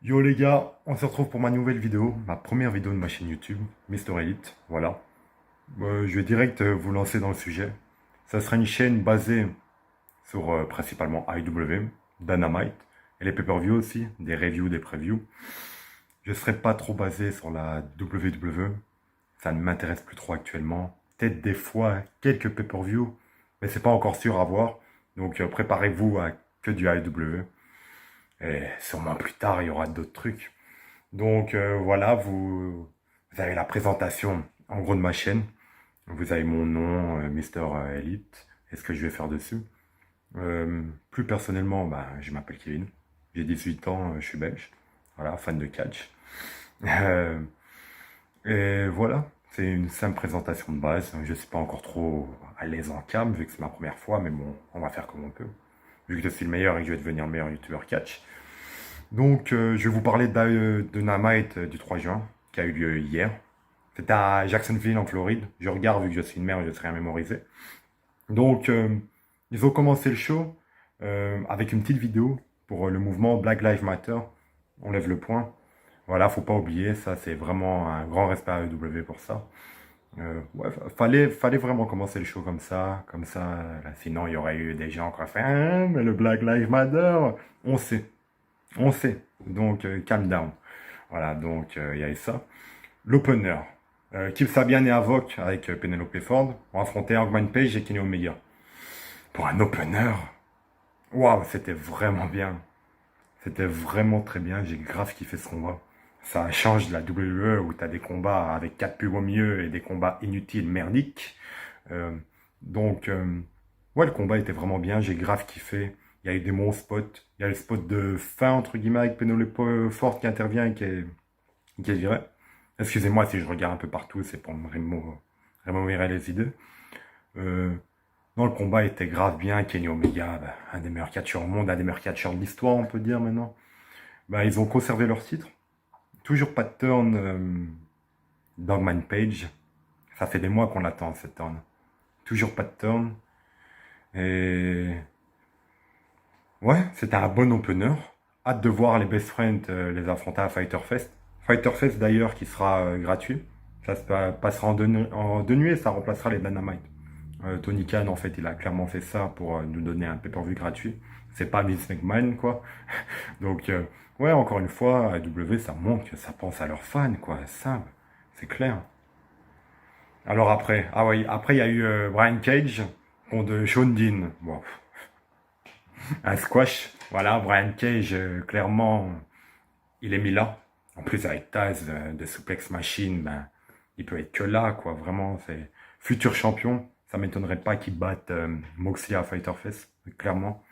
Yo les gars, on se retrouve pour ma nouvelle vidéo, ma première vidéo de ma chaîne YouTube, Mister Elite, voilà. Je vais direct vous lancer dans le sujet. Ça sera une chaîne basée sur principalement IW, Dynamite, et les pay-per-view aussi, des reviews, des previews. Je ne serai pas trop basé sur la WWE, ça ne m'intéresse plus trop actuellement. Peut-être des fois quelques pay-per-view, mais c'est pas encore sûr à voir. Donc préparez-vous à que du IW. Et sûrement plus tard, il y aura d'autres trucs. Donc voilà, vous avez la présentation en gros de ma chaîne. Vous avez mon nom, Mister Elite, et ce que je vais faire dessus. Plus personnellement, bah, je m'appelle Kevin. J'ai 18 ans, je suis belge. Voilà, fan de catch. Euh, et voilà, c'est une simple présentation de base. Je ne suis pas encore trop à l'aise en cam, vu que c'est ma première fois, mais bon, on va faire comme on peut. Vu que je suis le meilleur et que je vais devenir le meilleur youtubeur catch. Donc, je vais vous parler de Dynamite du 3 juin, qui a eu lieu hier. C'était à Jacksonville, en Floride. Je regarde, vu que je suis une mère, je ne sais rien mémoriser. Donc, ils ont commencé le show avec une petite vidéo pour le mouvement Black Lives Matter. On lève le point. Voilà, faut pas oublier, ça, c'est vraiment un grand respect à AEW pour ça. Ouais, fallait vraiment commencer le show comme ça. Là, sinon, il y aurait eu des gens qui auraient fait ah, mais le Black Lives Matter, on sait. On sait. Donc, calm down. Voilà, donc il y a eu ça. L'opener. Kip Sabian et Avoc avec Penelope Ford ont affronté Hangman Page et Kenny Omega. Pour un opener, waouh, c'était vraiment bien. C'était vraiment très bien. J'ai grave kiffé ce combat. Ça change de la WWE où t'as des combats avec 4 pubs au milieu et des combats inutiles, merdiques. Euh, donc, ouais, le combat était vraiment bien. J'ai grave kiffé. Il y a eu des bons spots. Il y a le spot de fin, entre guillemets, avec Penelope Ford qui intervient et qui est viré. Excusez-moi si je regarde un peu partout, c'est pour me remémorer les idées. Euh, non, le combat était grave bien. Kenny Omega, bah, un des meilleurs catcheurs au monde, un des meilleurs catcheurs de l'histoire, on peut dire maintenant. Bah, ils ont conservé leur titre. Toujours pas de turn Dogman Page. Ça fait des mois qu'on l'attend, cette turn. Toujours pas de turn. Et ouais, c'était un bon opener. Hâte de voir les Best Friends les affronter à Fighter Fest. Fighter Fest d'ailleurs qui sera gratuit. Ça se passera en deux nuits et ça remplacera les Dynamite. Tony Khan en fait il a clairement fait ça pour nous donner un pay-per-view gratuit. C'est pas Vince McMahon quoi. Donc ouais encore une fois AEW ça montre que ça pense à leurs fans quoi. Simple, c'est clair. Alors après, ah oui, après il y a eu Brian Cage contre Sean Dean. Bon, un squash. Voilà, Brian Cage, clairement, il est mis là. En plus, avec Taz de Suplex Machine, ben, il peut être que là, quoi. Vraiment, c'est futur champion. Ça m'étonnerait pas qu'il batte Moxley à Fighter Fest, clairement.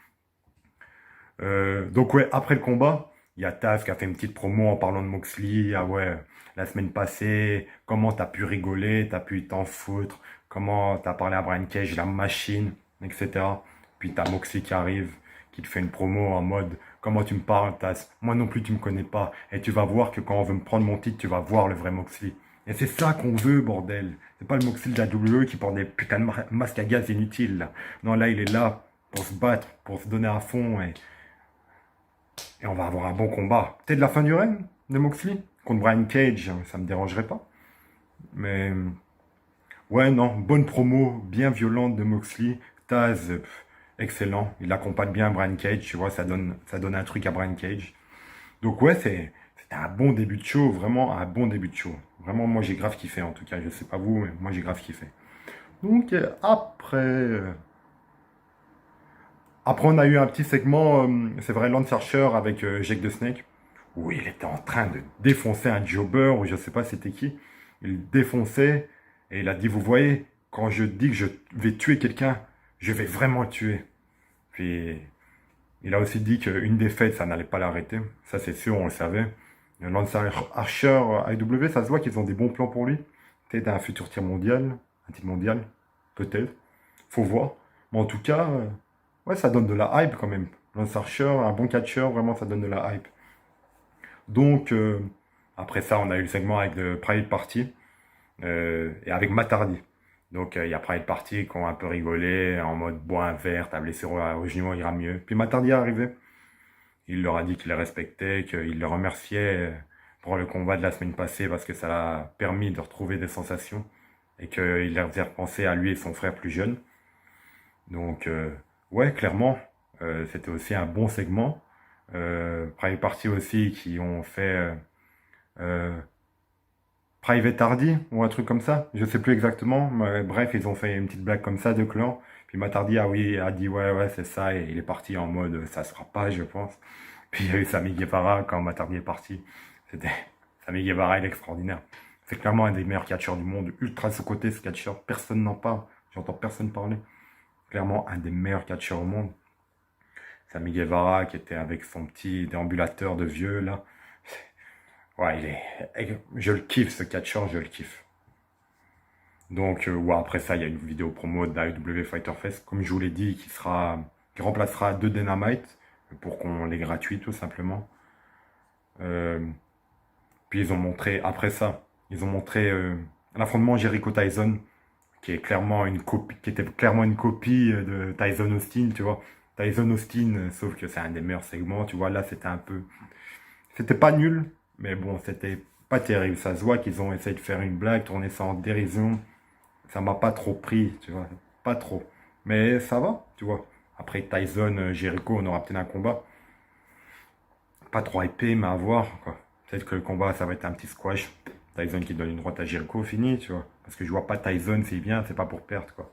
Donc ouais, après le combat, il y a Taz qui a fait une petite promo en parlant de Moxley. Ah ouais, la semaine passée, comment t'as pu rigoler, t'as pu t'en foutre, comment t'as parlé à Brian Cage, la machine, etc. Puis t'as Moxley qui arrive, qui te fait une promo en mode comment tu me parles, Taz. Moi non plus tu me connais pas. Et tu vas voir que quand on veut me prendre mon titre, tu vas voir le vrai Moxley. Et c'est ça qu'on veut, bordel. C'est pas le Moxley de la WWE qui porte des putains de masques à gaz inutiles. Là. Non, là, il est là pour se battre, pour se donner à fond et on va avoir un bon combat. Peut-être la fin du règne de Moxley contre Brian Cage, ça me dérangerait pas. Mais ouais, non, bonne promo, bien violente de Moxley. Taz, excellent. Il accompagne bien Brian Cage, tu vois, ça donne un truc à Brian Cage. Donc ouais, c'était un bon début de show, vraiment un bon début de show. Vraiment, moi j'ai grave kiffé en tout cas. Je sais pas vous, mais moi j'ai grave kiffé. Donc après, on a eu un petit segment, c'est vrai, Lance Archer avec Jake the Snake, où il était en train de défoncer un jobber, ou je sais pas c'était qui. Il défonçait, et il a dit, vous voyez, quand je dis que je vais tuer quelqu'un, je vais vraiment le tuer. Puis, il a aussi dit qu'une défaite, ça n'allait pas l'arrêter. Ça, c'est sûr, on le savait. Lance Archer, AEW, ça se voit qu'ils ont des bons plans pour lui. Peut-être un futur tir mondial, un titre mondial, peut-être. Faut voir. Mais en tout cas, ouais, ça donne de la hype quand même. Lance Archer, un bon catcheur, vraiment, ça donne de la hype. Donc, après ça, on a eu le segment avec le Private Party et avec Matt Hardy. Donc, il y a Private Party qui ont un peu rigolé en mode bois un verre, t'as blessé au genou, il ira mieux. Puis Matt Hardy est arrivé. Il leur a dit qu'il les respectait, qu'il les remerciait pour le combat de la semaine passée parce que ça l'a permis de retrouver des sensations et qu'il leur faisait repenser à lui et son frère plus jeune. Donc, ouais, clairement, c'était aussi un bon segment. Private Party aussi qui ont fait euh, Private Hardy ou un truc comme ça. Je sais plus exactement. Mais bref, ils ont fait une petite blague comme ça de clan. Puis Matt Hardy a dit ouais, ouais, c'est ça. Et il est parti en mode ça sera pas, je pense. Puis il y a eu Sammy Guevara quand Matt Hardy est parti. C'était Sammy Guevara, il est extraordinaire. C'est clairement un des meilleurs catcheurs du monde. Ultra sous-coté ce catcheur. Personne n'en parle. J'entends personne parler. Clairement un des meilleurs catcheurs au monde. Sammy Guevara qui était avec son petit déambulateur de vieux là. Ouais, je le kiffe ce catcheur, je le kiffe. Donc, ouais, après ça, il y a une vidéo promo de AEW Fighter Fest, comme je vous l'ai dit, qui remplacera deux Dynamite pour qu'on les gratuit tout simplement. Euh, Puis ils ont montré, après ça, ils ont montré l'affrontement Jericho Tyson, qui était clairement une copie de Tyson Austin, tu vois. Tyson Austin, sauf que c'est un des meilleurs segments, tu vois. Là, c'était pas nul, mais bon, c'était pas terrible. Ça se voit qu'ils ont essayé de faire une blague, tourner ça en dérision. Ça m'a pas trop pris, tu vois. Pas trop. Mais ça va, tu vois. Après Tyson, Jericho, on aura peut-être un combat. Pas trop épais, mais à voir, quoi. Peut-être que le combat, ça va être un petit squash. Tyson qui donne une droite à Jericho, fini, tu vois. Parce que je vois pas Tyson, c'est bien, c'est pas pour perdre, quoi.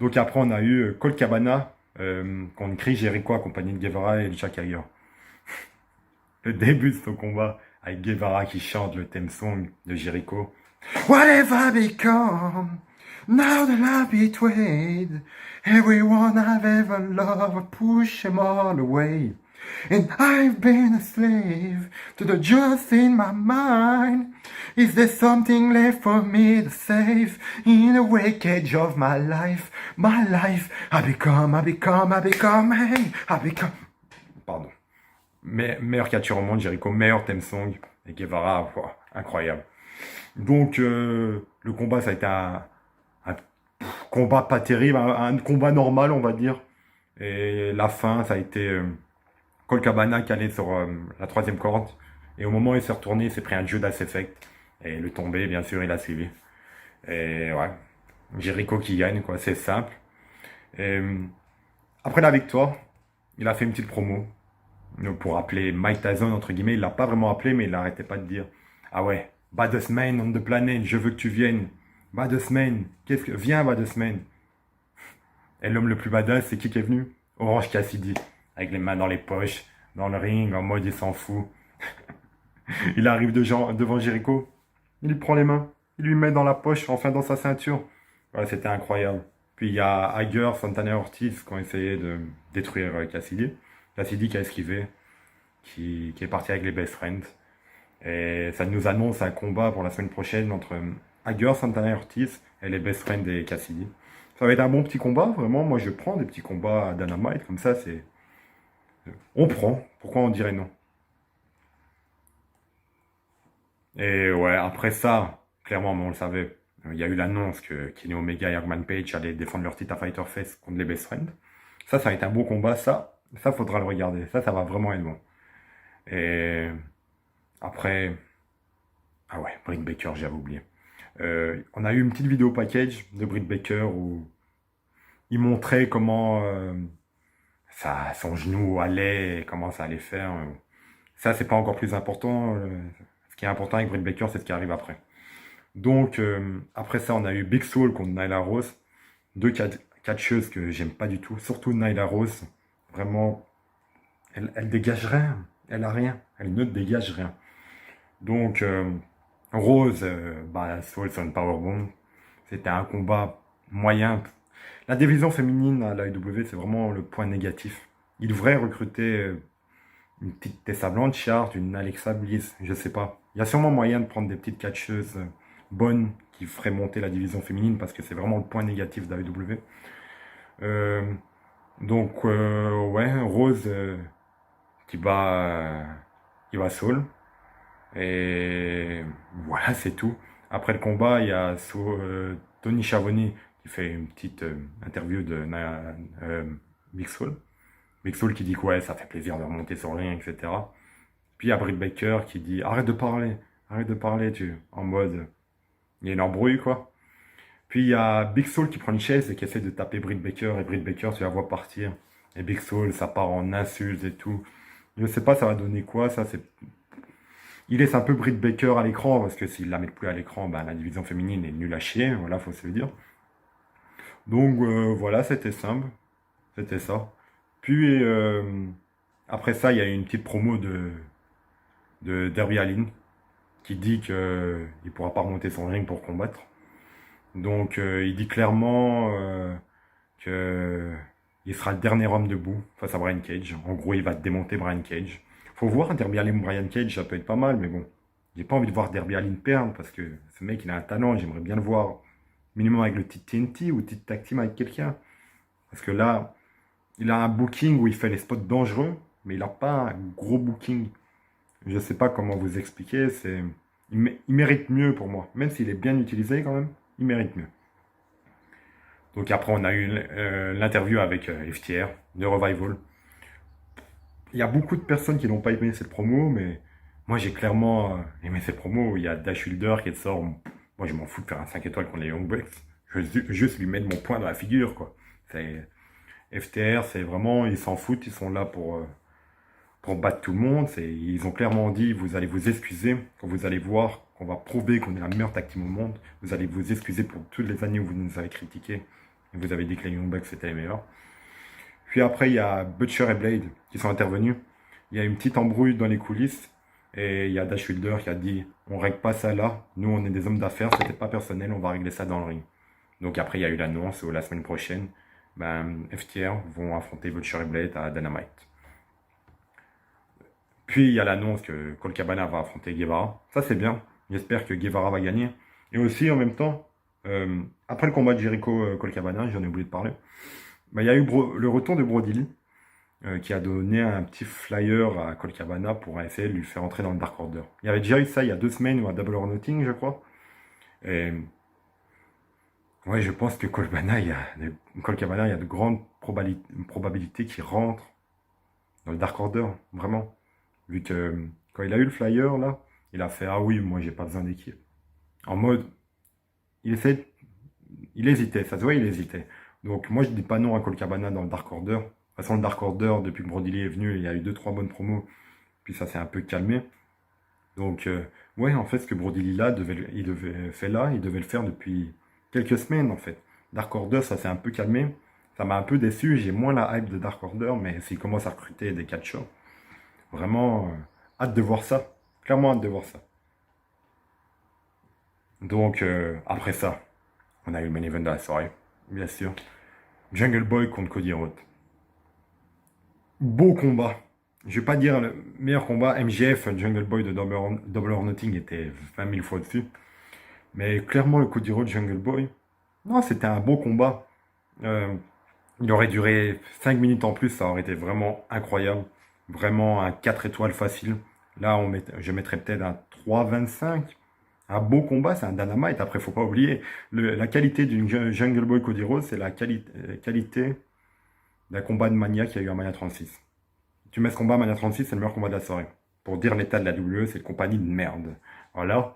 Donc après, on a eu Colt Cabana contre Chris Jericho, accompagné de Guevara et de Jack Hager. Le début de ce combat, avec Guevara qui chante le theme song de Jericho. Whatever become, now that I've betrayed, everyone I've ever loved, I push them all away. And I've been a slave to the just in my mind. Is there something left for me to save in the wreckage of my life? My life, I become, hey, I become. Pardon. Meilleur catcheur au monde, Jericho, meilleur theme song. Et Guevara, wow, incroyable. Donc, le combat, ça a été un combat pas terrible, un combat normal, on va dire. Et la fin, ça a été Colt Cabana qui allait sur la troisième corde. Et au moment où il s'est retourné, il s'est pris un Judas Effect. Et le tombé, bien sûr, il a suivi. Et ouais, Jericho qui gagne, quoi, c'est simple. Et, après la victoire, il a fait une petite promo pour appeler Mike Tyson, entre guillemets. Il l'a pas vraiment appelé, mais il n'arrêtait pas de dire ah ouais, baddest man on the planet, je veux que tu viennes. Baddest man, viens baddest man. Et l'homme le plus badass, c'est qui est venu? Orange Cassidy, avec les mains dans les poches, dans le ring, en mode il s'en fout. Il arrive devant Jericho, il lui prend les mains, il lui met dans la poche, enfin dans sa ceinture. Ouais, c'était incroyable. Puis il y a Hager, Santana et Ortiz qui ont essayé de détruire Cassidy. Cassidy qui a esquivé, qui est parti avec les best friends. Et ça nous annonce un combat pour la semaine prochaine entre Hager, Santana et Ortiz et les best friends et Cassidy. Ça va être un bon petit combat, vraiment. Moi, je prends des petits combats à Dynamite, comme ça, c'est. On prend. Pourquoi on dirait non? Et ouais, après ça, clairement, on le savait. Il y a eu l'annonce que Kenny Omega et Hangman Page allaient défendre leur titre à Fighter Fest contre les best friends. Ça va être un beau combat. Ça faudra le regarder. Ça va vraiment être bon. Et après, ah ouais, Britt Baker, j'avais oublié. On a eu une petite vidéo package de Britt Baker où il montrait comment son genou allait et comment ça allait faire. Ça, c'est pas encore plus important. Ce qui est important avec Britt Baker, c'est ce qui arrive après. Donc, après ça, on a eu Big Soul contre Nyla Rose. Deux catcheuses que j'aime pas du tout. Surtout Nyla Rose. Vraiment, elle dégage rien. Elle a rien. Elle ne dégage rien. Donc, Rose, Soul sur une powerbomb. C'était un combat moyen. La division féminine à l'AEW, c'est vraiment le point négatif. Ils devraient recruter une petite Tessa Blanchard, une Alexa Bliss, je sais pas. Il y a sûrement moyen de prendre des petites catcheuses bonnes qui feraient monter la division féminine parce que c'est vraiment le point négatif d'AEW. Donc, ouais, Rose qui bat Soul. Et voilà, c'est tout. Après le combat, il y a Tony Schiavone qui fait une petite interview de Big Soul. Big Soul qui dit que ouais, ça fait plaisir de remonter sur le ring, etc. Puis il y a Britt Baker qui dit arrête de parler, en mode, il y a une embrouille, quoi. Puis il y a Big Soul qui prend une chaise et qui essaie de taper Britt Baker, et Britt Baker, tu la vois partir. Et Big Soul, ça part en insultes et tout. Je sais pas, ça va donner quoi, ça, c'est... Il laisse un peu Britt Baker à l'écran, parce que s'il la met plus à l'écran, ben, la division féminine est nulle à chier, voilà, faut se le dire. Donc voilà, c'était simple, c'était ça. Puis après ça, il y a eu une petite promo de Darby Allin qui dit qu'il ne pourra pas remonter son ring pour combattre. Donc il dit clairement que il sera le dernier homme debout face à Brian Cage. En gros, il va démonter Brian Cage. Faut voir Darby Allin Brian Cage, ça peut être pas mal, mais bon, j'ai pas envie de voir Darby Allin perdre parce que ce mec, il a un talent, j'aimerais bien le voir minimum avec le titre TNT ou titre tag team avec quelqu'un. Parce que là, il a un booking où il fait les spots dangereux, mais il n'a pas un gros booking. Je ne sais pas comment vous expliquer, il mérite mieux pour moi. Même s'il est bien utilisé quand même, il mérite mieux. Donc après, on a eu l'interview avec FTR, de Revival. Il y a beaucoup de personnes qui n'ont pas aimé cette promo, mais moi j'ai clairement aimé cette promo. Il y a Dash Wilder qui sort. Moi je m'en fous de faire un 5 étoiles contre les Young Bucks. Je veux juste lui mettre mon poing dans la figure, quoi. FTR, c'est vraiment, ils s'en foutent, ils sont là pour battre tout le monde. Ils ont clairement dit, vous allez vous excuser quand vous allez voir qu'on va prouver qu'on est la meilleure tag team au monde. Vous allez vous excuser pour toutes les années où vous nous avez critiqué et vous avez dit que les Young Bucks c'était les meilleurs. Puis après, il y a Butcher et Blade qui sont intervenus. Il y a une petite embrouille dans les coulisses. Et il y a Dash Wilder qui a dit, on règle pas ça là. Nous, on est des hommes d'affaires, c'était pas personnel, on va régler ça dans le ring. Donc après, il y a eu l'annonce, la semaine prochaine, FTR vont affronter Butcher et Blade à Dynamite. Puis il y a l'annonce que Colt Cabana va affronter Guevara. Ça, c'est bien. J'espère que Guevara va gagner. Et aussi, en même temps, après le combat de Jericho-Colt Cabana, j'en ai oublié de parler, il y a eu le retour de Brody Lee, qui a donné un petit flyer à Colt Cabana pour essayer de lui faire entrer dans le Dark Order. Il y avait déjà eu ça il y a 2 semaines ou à Double or Nothing, je crois. Et ouais, je pense que Colt Cabana, il y a de grandes probabilités qu'il rentre dans le Dark Order, vraiment. Vu que quand il a eu le flyer, là, il a fait « Ah oui, moi, j'ai pas besoin d'équipe ». En mode, il hésitait, ça se voit, il hésitait. Donc moi, je dis pas non à Colt Cabana dans le Dark Order. De toute façon, le Dark Order, depuis que Brody Lee est venu, il y a eu 2-3 bonnes promos, puis ça s'est un peu calmé. Donc, ouais, en fait, ce que Brody Lee là, il devait le faire depuis quelques semaines, en fait. Dark Order, ça s'est un peu calmé. Ça m'a un peu déçu, j'ai moins la hype de Dark Order, mais s'il commence à recruter des catcheurs, vraiment, hâte de voir ça. Clairement, hâte de voir ça. Donc, après ça, on a eu le main event de la soirée, bien sûr. Jungle Boy contre Cody Rhodes. Beau combat. Je vais pas dire le meilleur combat. MJF, Jungle Boy de Double or Nothing était 20 000 fois dessus. Mais clairement, le Cody Rhodes Jungle Boy, non, c'était un beau combat. Il aurait duré 5 minutes en plus, ça aurait été vraiment incroyable. Vraiment un 4 étoiles facile. Là, je mettrais peut-être un 3,25. Un beau combat, c'est un Dynamite. Après, faut pas oublier, la qualité d'une Jungle Boy Cody Rhodes, c'est la qualité d'un combat de Mania qu'il y a eu à Mania 36. Tu mets ce combat à Mania 36, c'est le meilleur combat de la soirée. Pour dire l'état de la WWE, c'est une compagnie de merde. Voilà.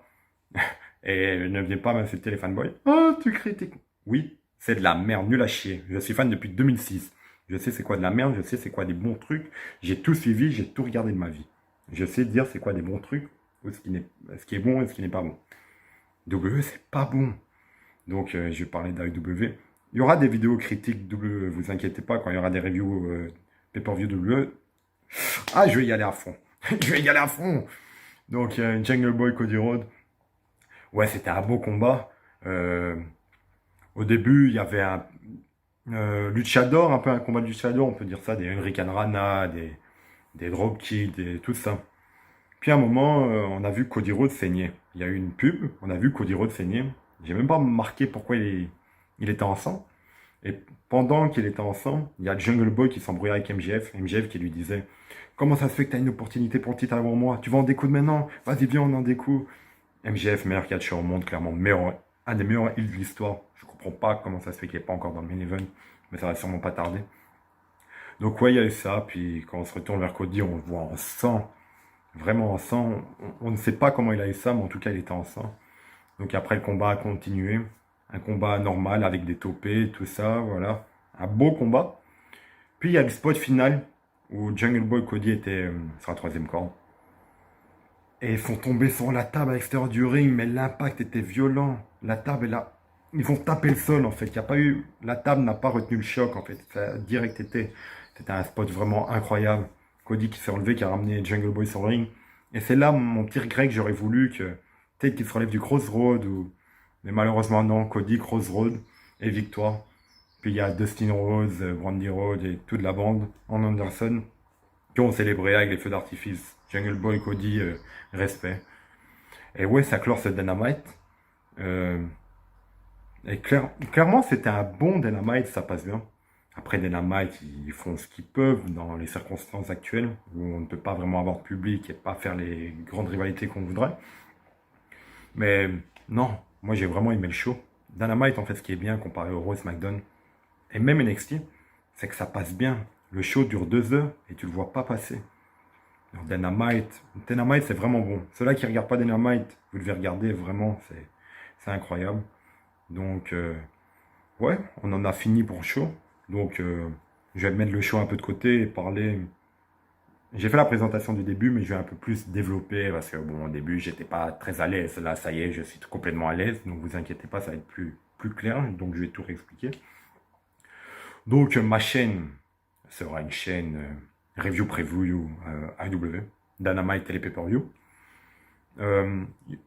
Et ne viens pas m'insulter les fanboys. Oh, tu critiques. Oui, c'est de la merde, nul à chier. Je suis fan depuis 2006. Je sais c'est quoi de la merde, je sais c'est quoi des bons trucs. J'ai tout suivi, j'ai tout regardé de ma vie. Je sais dire c'est quoi des bons trucs, ou ce qui est bon et ce qui n'est pas bon. WWE, c'est pas bon. Donc, je vais parler d'AEW. Il y aura des vidéos critiques WWE, vous inquiétez pas, quand il y aura des reviews pay-per-view WWE. Ah, je vais y aller à fond. Je vais y aller à fond. Donc, Jungle Boy, Cody Rhodes. Ouais, c'était un beau combat. Au début, il y avait un luchador, un peu un combat de luchador, on peut dire ça, des Hurricane Rana, des dropkicks, tout ça. Puis à un moment, on a vu Cody Rhodes saigner. Il y a eu une pub, on a vu Cody Rhodes saigner. J'ai même pas marqué pourquoi il était en sang. Et pendant qu'il était en sang, il y a Jungle Boy qui s'embrouillait avec MJF. MJF qui lui disait « Comment ça se fait que tu as une opportunité pour le titre avant moi? Tu vas en découdre maintenant? Vas-y, viens, on en découd. » MJF, meilleur catcheur au monde, clairement, un des meilleurs heels de l'histoire. Je comprends pas comment ça se fait qu'il n'est pas encore dans le main event, mais ça va sûrement pas tarder. Donc ouais, il y a eu ça. Puis quand on se retourne vers Cody, on le voit en sang. Vraiment en sang. On ne sait pas comment il a eu ça, mais en tout cas, il était en sang. Donc après, le combat a continué. Un combat normal avec des topés, tout ça, voilà. Un beau combat. Puis il y a le spot final où Jungle Boy Cody était sur la troisième corde. Et ils font tomber sur la table à l'extérieur du ring, mais l'impact était violent. La table est là. Ils vont taper le sol en fait. Il y a pas eu. La table n'a pas retenu le choc en fait. Ça a direct été. C'était un spot vraiment incroyable. Cody qui s'est relevé, qui a ramené Jungle Boy sur le ring. Et c'est là mon petit regret que j'aurais voulu que peut-être qu'il se relève du Crossroad ou. Mais malheureusement non. Cody, Crossroad et victoire. Puis il y a Dustin Rhodes, Brandy Rhodes et toute la bande en Anderson qui ont célébré avec les feux d'artifice. Jungle Boy, Cody, respect. Et ouais, ça clore ce Dynamite. Et clairement, c'était un bon Dynamite, ça passe bien. Après, Dynamite, ils font ce qu'ils peuvent dans les circonstances actuelles, où on ne peut pas vraiment avoir de public et pas faire les grandes rivalités qu'on voudrait. Mais non, moi j'ai vraiment aimé le show. Dynamite, en fait, ce qui est bien comparé au Raw SmackDown, et même NXT, c'est que ça passe bien. Le show dure 2 heures et tu le vois pas passer. Alors, Dynamite, c'est vraiment bon. Ceux-là qui ne regardent pas Dynamite, vous devez regarder, vraiment, c'est incroyable. Donc, ouais, on en a fini pour le show. Donc, je vais mettre le show un peu de côté et parler. J'ai fait la présentation du début, mais je vais un peu plus développer parce que, bon, au début, j'étais pas très à l'aise. Là, ça y est, je suis complètement à l'aise. Donc, vous inquiétez pas, ça va être plus clair. Donc, je vais tout réexpliquer. Donc, ma chaîne sera une chaîne review preview AEW, Dynamite et les pay-per-view.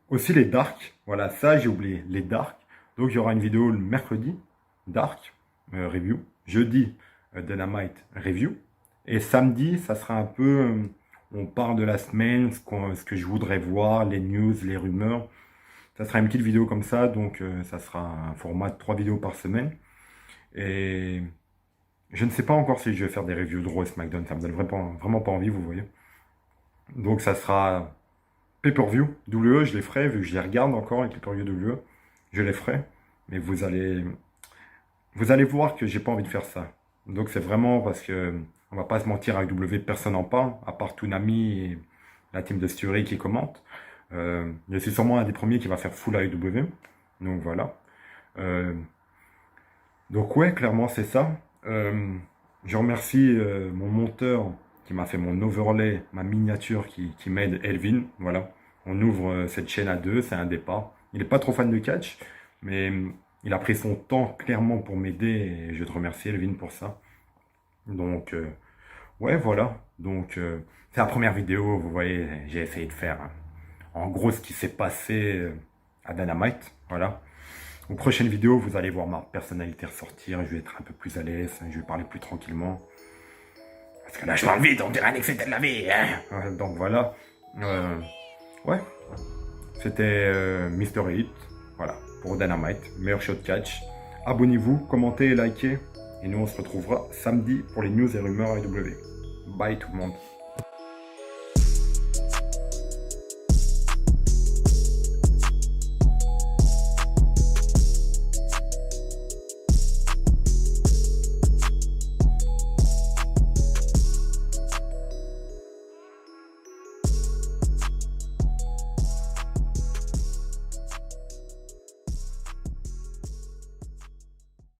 Aussi les Dark, voilà, ça j'ai oublié, les Dark. Donc il y aura une vidéo le mercredi, Dark, review. Jeudi, Dynamite review. Et samedi, ça sera un peu, on parle de la semaine, ce que je voudrais voir, les news, les rumeurs. Ça sera une petite vidéo comme ça, donc ça sera un format de 3 vidéos par semaine. Et je ne sais pas encore si je vais faire des reviews de Raw et SmackDown, ça me donne vraiment pas envie, vous voyez. Donc ça sera pay-per-view, WWE, je les ferai, vu que je les regarde encore, les pay-per-view WWE, je les ferai. Mais vous allez voir que j'ai pas envie de faire ça. Donc c'est vraiment parce que, on va pas se mentir, avec WWE, personne n'en parle, à part Toonami et la team de Stury qui commente. Je suis sûrement un des premiers qui va faire full AEW. Donc voilà. Donc ouais, clairement c'est ça. Je remercie mon monteur qui m'a fait mon overlay, ma miniature qui m'aide, Elvin. Voilà, on ouvre cette chaîne à 2, c'est un départ. Il n'est pas trop fan de catch, mais il a pris son temps clairement pour m'aider et je te remercie Elvin pour ça. Donc ouais, voilà. Donc c'est la première vidéo, vous voyez, j'ai essayé de faire en gros ce qui s'est passé à Dynamite. Voilà. Aux prochaines vidéos, vous allez voir ma personnalité ressortir. Je vais être un peu plus à l'aise. Je vais parler plus tranquillement. Parce que là, je parle vite. On dirait un excédent de la vie. Hein, donc voilà. Ouais. C'était Mr. Elite. Voilà. Pour Dynamite. Meilleur show de catch. Abonnez-vous, commentez et likez. Et nous, on se retrouvera samedi pour les news et rumeurs AEW. Bye tout le monde.